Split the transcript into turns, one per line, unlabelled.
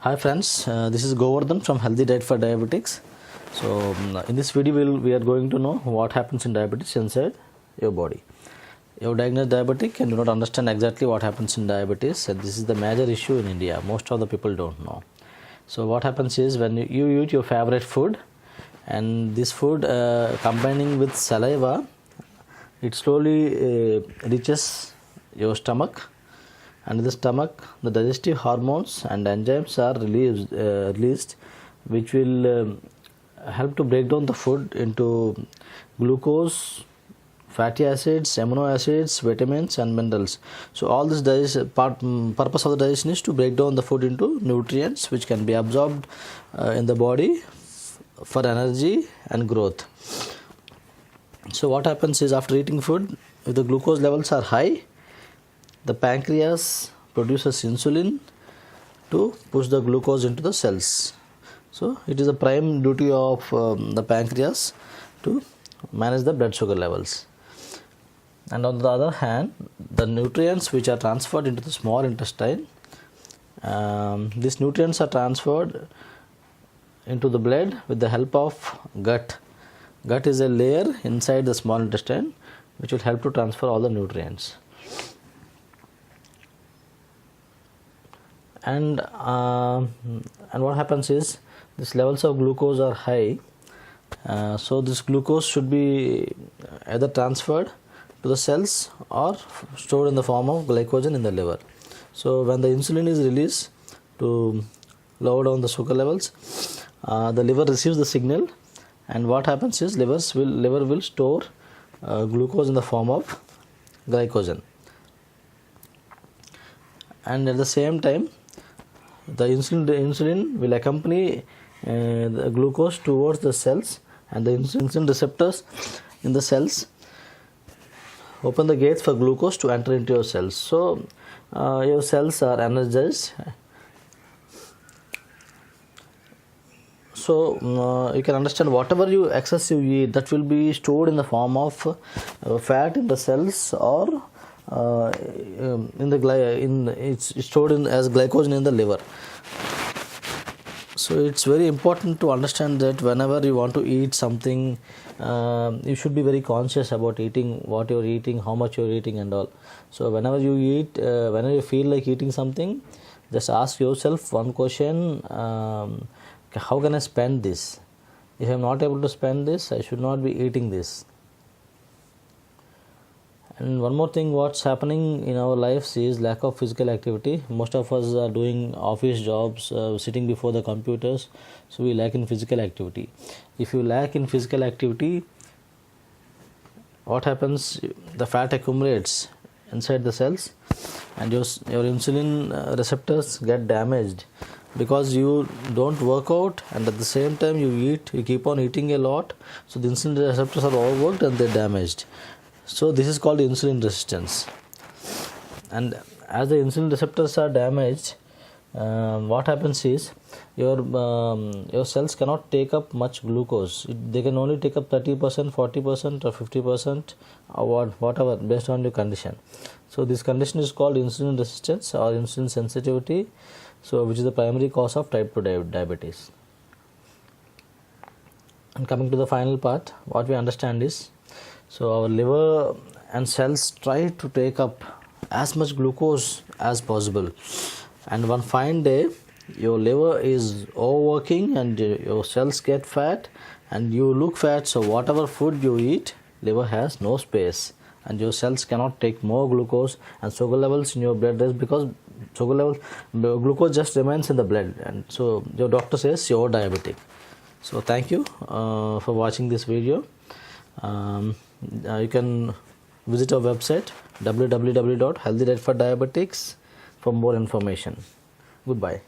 Hi friends, this is Govardhan from Healthy Diet for Diabetics. So in this video we are going to know what happens in diabetes inside your body. You're diagnosed diabetic and do not understand exactly what happens in diabetes, and this is the major issue in India. Most of the people don't know. So what happens is when you eat your favorite food, and this food combining with saliva, it slowly reaches your stomach. And in the stomach, the digestive hormones and enzymes are released, which will help to break down the food into glucose, fatty acids, amino acids, vitamins, and minerals. So all this purpose of the digestion is to break down the food into nutrients, which can be absorbed in the body for energy and growth. So what happens is, after eating food, if the glucose levels are high, the pancreas produces insulin to push the glucose into the cells. So it is a prime duty of the pancreas to manage the blood sugar levels. And on the other hand, the nutrients which are transferred into the small intestine, these nutrients are transferred into the blood with the help of gut. Gut is a layer inside the small intestine which will help to transfer all the nutrients. And what happens is, these levels of glucose are high, so this glucose should be either transferred to the cells or stored in the form of glycogen in the liver. So when the insulin is released to lower down the sugar levels, the liver receives the signal, and what happens is liver will store glucose in the form of glycogen. And at the same time, the insulin will accompany the glucose towards the cells, and the insulin receptors in the cells open the gates for glucose to enter into your cells. So your cells are energized. So you can understand, whatever you excessive eat, that will be stored in the form of fat in the cells, or it's stored as glycogen in the liver. So it's very important to understand that whenever you want to eat something, you should be very conscious about eating, what you're eating, how much you're eating, and all. So whenever you eat, whenever you feel like eating something, just ask yourself one question: how can I spend this? If I'm not able to spend this, I should not be eating this. And one more thing, what's happening in our lives is lack of physical activity. Most of us are doing office jobs, sitting before the computers, so we lack in physical activity. If you lack in physical activity, what happens? The fat accumulates inside the cells, and your insulin receptors get damaged, because you don't work out, and at the same time you keep on eating a lot, so the insulin receptors are overworked and they're damaged. So this is called insulin resistance. And as the insulin receptors are damaged, what happens is, your cells cannot take up much glucose. They can only take up 30%, 40%, or 50%, or whatever, based on your condition. So this condition is called insulin resistance or insulin sensitivity, so which is the primary cause of type 2 diabetes. And coming to the final part, what we understand is, so our liver and cells try to take up as much glucose as possible, and one fine day your liver is overworking and your cells get fat and you look fat. So whatever food you eat, liver has no space, and your cells cannot take more glucose, and sugar levels in your blood rise, because glucose just remains in the blood, and so your doctor says you're diabetic. So thank you for watching this video. You can visit our website www.healthydietfordiabetics for more information. Goodbye.